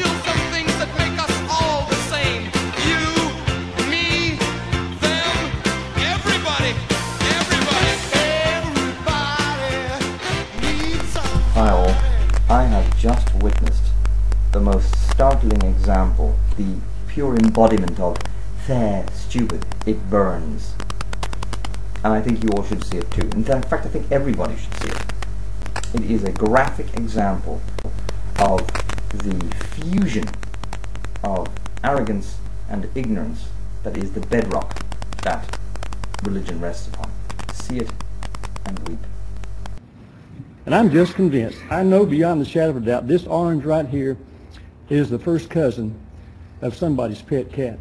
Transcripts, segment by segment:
still some things that make us all the same. You, me, them, everybody, everybody needs somebody. Hi all, I have just witnessed the most startling example, the pure embodiment of "there, stupid, it burns." And I think you all should see it too. In fact, I think everybody should see it. It is a graphic example of the fusion of arrogance and ignorance that is the bedrock that religion rests upon. See it and weep. And I'm just convinced, I know beyond the shadow of a doubt, this orange right here is the first cousin of somebody's pet cat.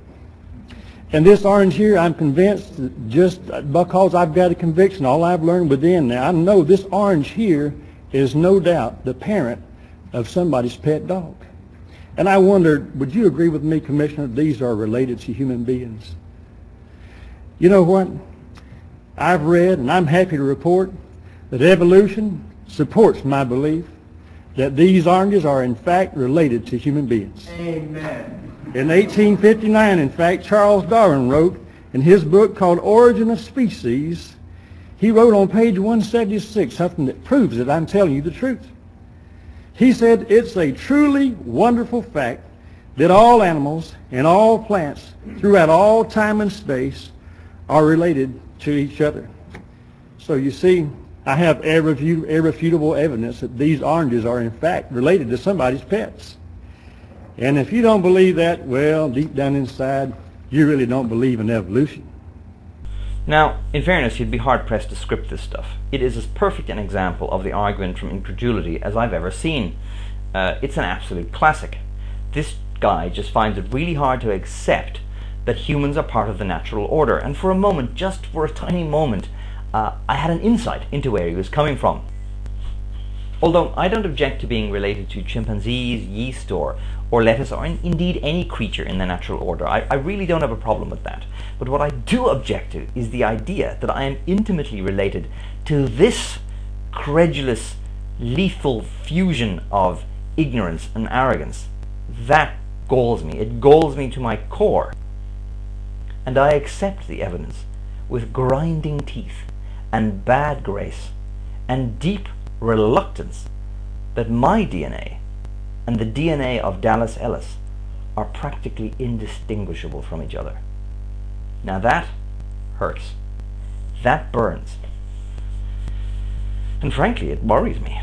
And this orange here, I'm convinced, just because I've got a conviction, all I've learned within now, I know this orange here is no doubt the parent of somebody's pet dog. And I wondered, would you agree with me, Commissioner, these are related to human beings? You know what? I've read, and I'm happy to report, that evolution supports my belief that these oranges are in fact related to human beings. Amen. In 1859, in fact, Charles Darwin wrote in his book called Origin of Species, he wrote on page 176 something that proves that I'm telling you the truth. He said, "It's a truly wonderful fact that all animals and all plants throughout all time and space are related to each other." So you see, I have irrefutable evidence that these oranges are in fact related to somebody's pets. And if you don't believe that, well, deep down inside, you really don't believe in evolution. Now, in fairness, you'd be hard-pressed to script this stuff. It is as perfect an example of the argument from incredulity as I've ever seen. It's an absolute classic. This guy just finds it really hard to accept that humans are part of the natural order. And for a moment, just for a tiny moment, I had an insight into where he was coming from. Although I don't object to being related to chimpanzees, yeast, or lettuce, or indeed any creature in the natural order. I really don't have a problem with that. But what I do object to is the idea that I am intimately related to this credulous, lethal fusion of ignorance and arrogance. That galls me. It galls me to my core. And I accept the evidence with grinding teeth and bad grace and deep reluctance that my DNA and the DNA of Dallas Ellis are practically indistinguishable from each other. Now that hurts. That burns. And frankly, it worries me.